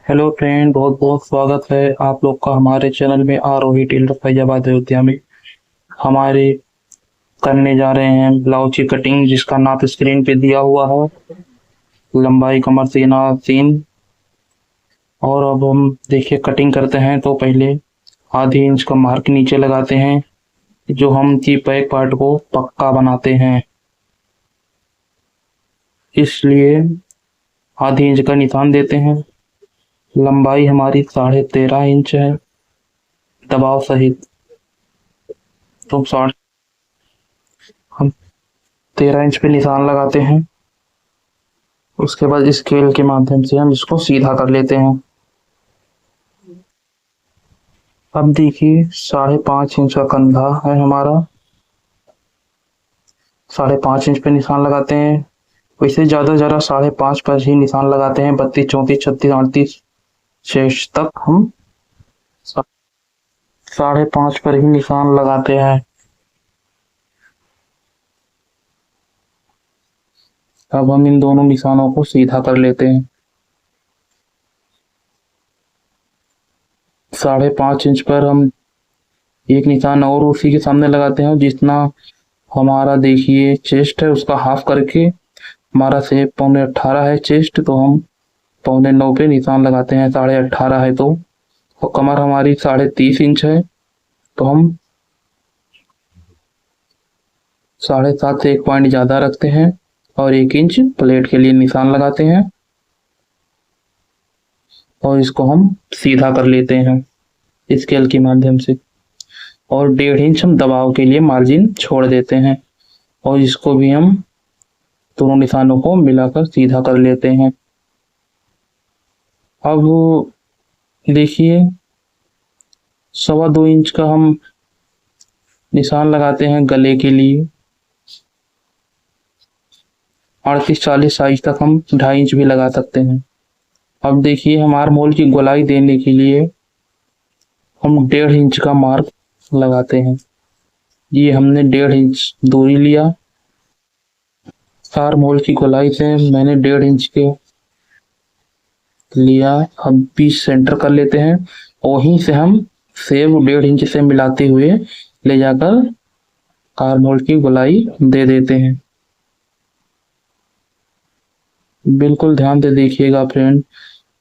Hello friend, बहुत बहुत स्वागत है आप लोग का हमारे चैनल में। आरोही टेलर फैजाबाद अयोध्या में हमारे करने जा रहे हैं ब्लाउज की कटिंग, जिसका नाप स्क्रीन पे दिया हुआ है। लंबाई कमर सीना 3। और अब हम देखिए कटिंग करते हैं तो पहले आधी इंच का मार्क नीचे लगाते हैं, जो हम की बैक पार्ट को पक्का बनाते हैं, इसलिए आधी इंच का निशान देते हैं। लंबाई हमारी 13.5 इंच है दबाव सहित, तो साढ़े हम 13 इंच पे निशान लगाते हैं। उसके बाद स्केल के माध्यम से हम इसको सीधा कर लेते हैं। अब देखिए 5.5 इंच का कंधा है हमारा, 5.5 इंच पे निशान लगाते हैं। वैसे ज्यादा 5.5 पर ही निशान लगाते हैं। 32, 34, 36, 38 शेष तक हम 5.5 पर ही निशान लगाते हैं। अब हम इन दोनों निशानों को सीधा कर लेते हैं। 5.5 इंच पर हम एक निशान और उसी के सामने लगाते हैं। जितना हमारा देखिए चेस्ट है उसका हाफ करके हमारा से 18.25 है चेस्ट, तो हम 9.25 पे निशान लगाते हैं। 18.5 है तो, और कमर हमारी 30.5 इंच है, तो हम 7.5 से 1 पॉइंट ज्यादा रखते हैं और 1 इंच प्लेट के लिए निशान लगाते हैं और इसको हम सीधा कर लेते हैं स्केल के माध्यम से। और 1.5 इंच हम दबाव के लिए मार्जिन छोड़ देते हैं और इसको भी हम दोनों निशानों को मिलाकर सीधा कर लेते हैं। अब देखिए 2.25 इंच का हम निशान लगाते हैं गले के लिए। 38-40 साइज तक हम 2.5 इंच भी लगा सकते हैं। अब देखिए हम आर्म होल की गोलाई देने के लिए हम 1.5 इंच का मार्क लगाते हैं। ये हमने 1.5 इंच दूरी लिया। आर्म होल की गोलाई से मैंने 1.5 इंच के लिया। अब बीच सेंटर कर लेते हैं, वहीं से हम सेव 1.5 इंच से मिलाते हुए ले जाकर आर्म होल की गोलाई दे देते हैं। बिल्कुल ध्यान से देखिएगा फ्रेंड,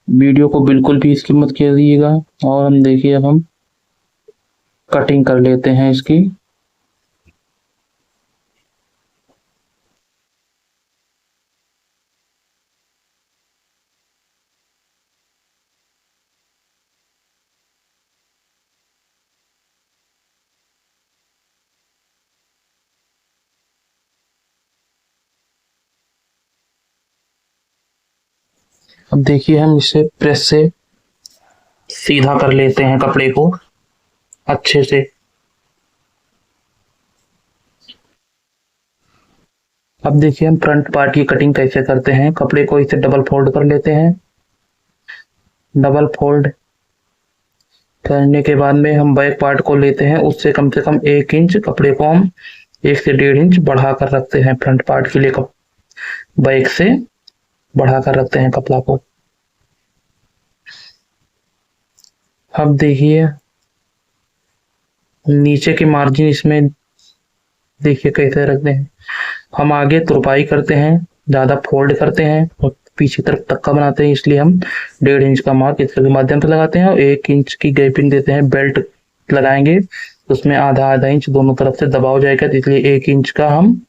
वीडियो को बिल्कुल भी स्किप मत कीजिएगा। और हम देखिए अब हम कटिंग कर लेते हैं इसकी। अब देखिए हम इसे प्रेस से सीधा कर लेते हैं कपड़े को अच्छे से। अब देखिए हम फ्रंट पार्ट की कटिंग कैसे करते हैं। कपड़े को इसे डबल फोल्ड कर लेते हैं। डबल फोल्ड करने के बाद में हम बैक पार्ट को लेते हैं, उससे कम से कम 1 इंच कपड़े को हम 1 से 1.5 इंच बढ़ा कर रखते हैं। फ्रंट पार्ट के लिए बैक से बढ़ा कर रखते हैं कपड़ा को। अब देखिए नीचे की मार्जिन इसमें देखिए कैसे रखते हैं। हम आगे तुरपाई करते हैं, ज्यादा फोल्ड करते हैं और पीछे तरफ तक्का बनाते हैं, इसलिए हम 1.5 इंच का मार्क इसके माध्यम से लगाते हैं और 1 इंच की गैपिंग देते हैं। बेल्ट लगाएंगे उसमें आधा आधा इंच दोनों तरफ से दबाव जाएगा, तो इसलिए 1 इंच का हम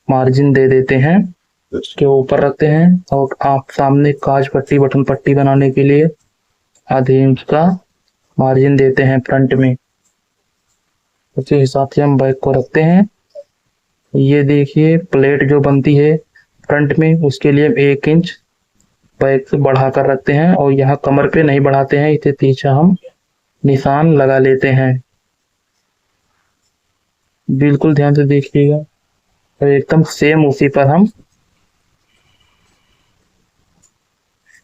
मार्जिन दे देते हैं। उसके ऊपर रखते हैं और आप सामने काज पट्टी बटन पट्टी बनाने के लिए आधे इंच का मार्जिन देते हैं फ्रंट में। उसी हिसाब से हम बैक को रखते हैं। ये देखिए प्लेट जो बनती है फ्रंट में, उसके लिए 1 इंच बैक से बढ़ा कर रखते हैं और यहाँ कमर पे नहीं बढ़ाते हैं, इसे पीछे हम निशान लगा लेते हैं। बिल्कुल ध्यान से देखिएगा और एकदम सेम उसी पर हम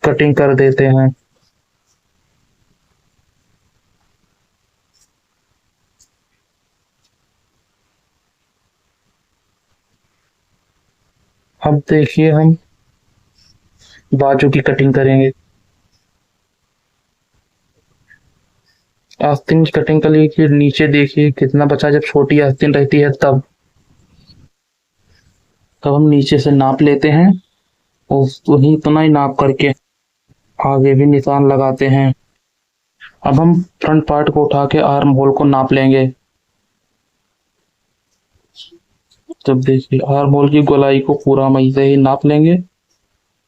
कटिंग कर देते हैं। अब देखिए हम बाजू की कटिंग करेंगे। आस्तीन की कटिंग कर लीजिए। नीचे देखिए कितना बचा, जब छोटी आस्तीन रहती है तब हम नीचे से नाप लेते हैं और वही इतना ही नाप करके आगे भी निशान लगाते हैं। अब हम फ्रंट पार्ट को उठा के आर्म होल को नाप लेंगे। जब देखिए आर्म होल की गोलाई को पूरा हम ऐसे ही नाप लेंगे।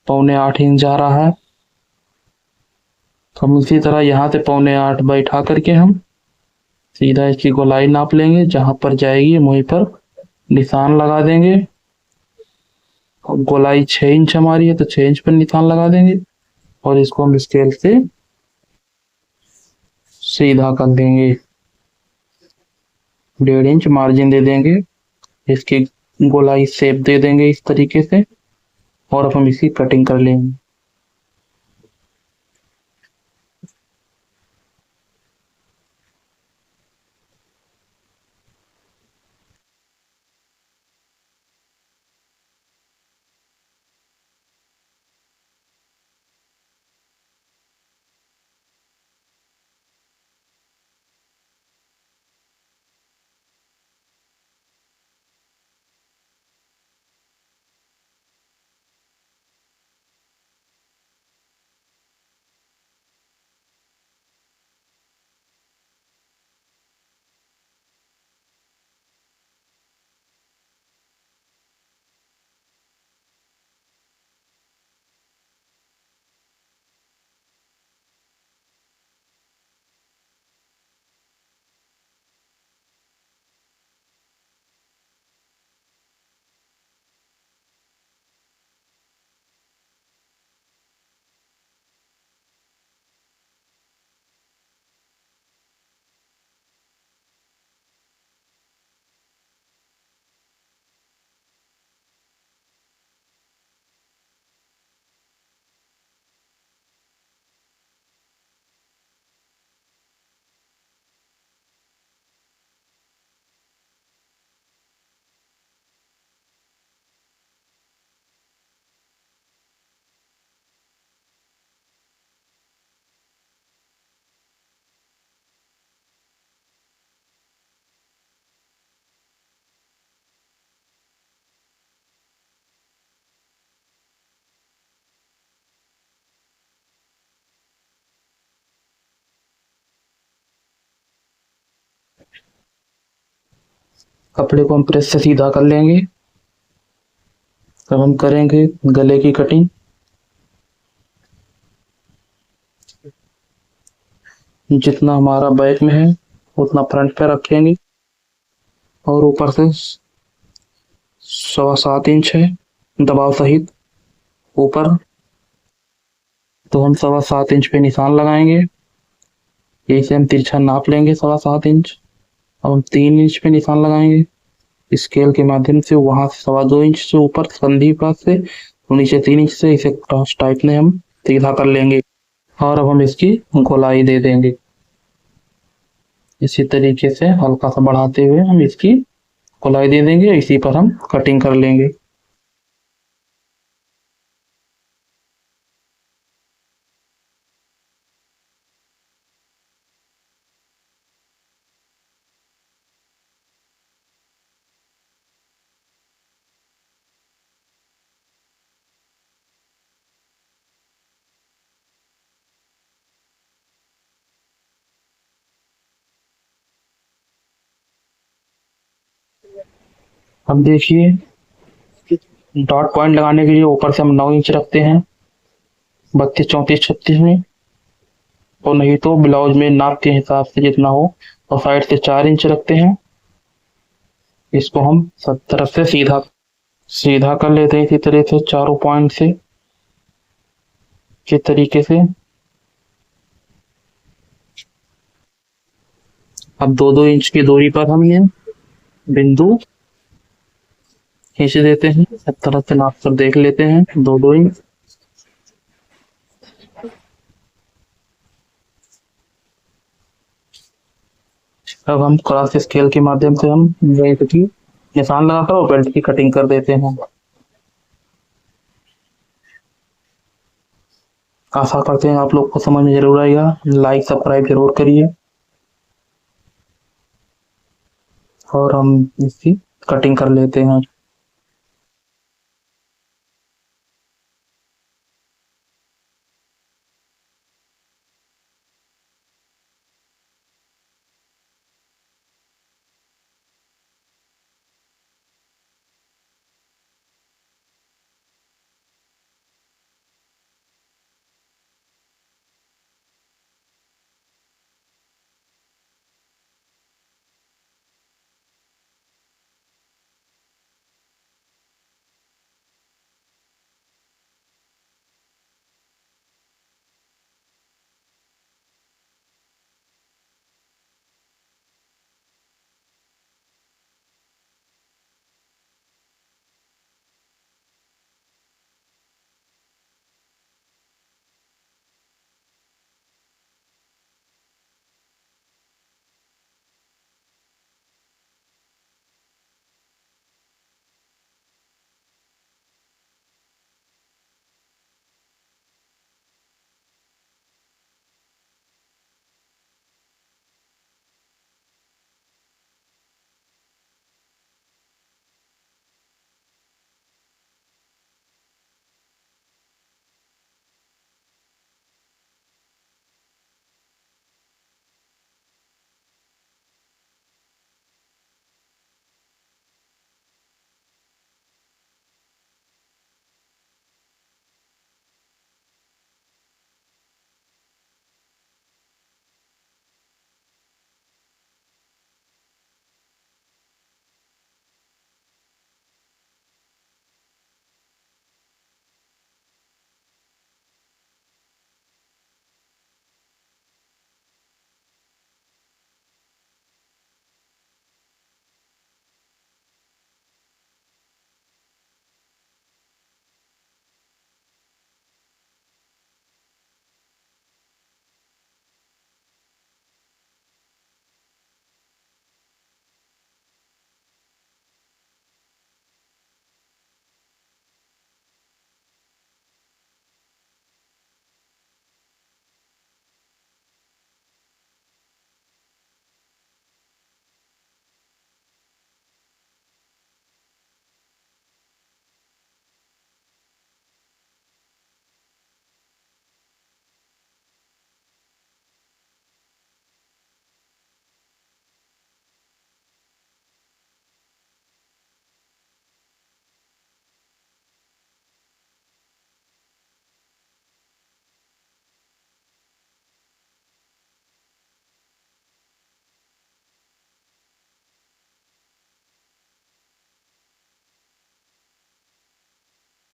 7.25 इंच आ रहा है, तो हम इसी तरह यहाँ से 7.25 बैठा करके हम सीधा इसकी गोलाई नाप लेंगे। जहां पर जाएगी वहीं पर निशान लगा देंगे। और गोलाई 6 इंच हमारी है तो 6 इंच पर निशान लगा देंगे और इसको हम स्केल से सीधा कर देंगे। 1.5 इंच मार्जिन दे देंगे, इसकी गोलाई शेप दे देंगे इस तरीके से और अब हम इसकी कटिंग कर लेंगे। कपड़े को हम प्रेस से सीधा कर लेंगे। तब हम करेंगे गले की कटिंग। जितना हमारा बैक में है उतना फ्रंट पे रखेंगे और ऊपर से 7.25 इंच है दबाव सहित ऊपर, तो हम 7.25 इंच पे निशान लगाएंगे। यही से हम तिरछा नाप लेंगे 7.25 इंच। अब हम 3 इंच पे निशान लगाएंगे स्केल के माध्यम से, वहां से 2.25 इंच से ऊपर संधि पास से तो नीचे 3 इंच से इसे क्रॉस टाइप में हम सीधा कर लेंगे और अब हम इसकी गोलाई दे देंगे। इसी तरीके से हल्का सा बढ़ाते हुए हम इसकी गोलाई दे देंगे। इसी पर हम कटिंग कर लेंगे। अब देखिए डॉट पॉइंट लगाने के लिए ऊपर से हम 9 इंच रखते हैं 32, 34, 36 में, और नहीं तो ब्लाउज में नाप के हिसाब से जितना हो, और साइड से 4 इंच रखते हैं। इसको हम सब तरफ से सीधा सीधा कर लेते हैं इसी तरह से चारों पॉइंट से इस तरीके से। अब 2-2 इंच की दूरी पर हम ये बिंदु खींच देते हैं। सब तरफ से नाप कर देख लेते हैं 2-2 इंच। अब हम क्रॉस स्केल के माध्यम से हम बेल्ट की निशान लगाकर और बेल्ट की कटिंग कर देते हैं। आशा करते हैं आप लोग को समझ में जरूर आएगा। लाइक सब्सक्राइब जरूर करिए। और हम इसकी कटिंग कर लेते हैं।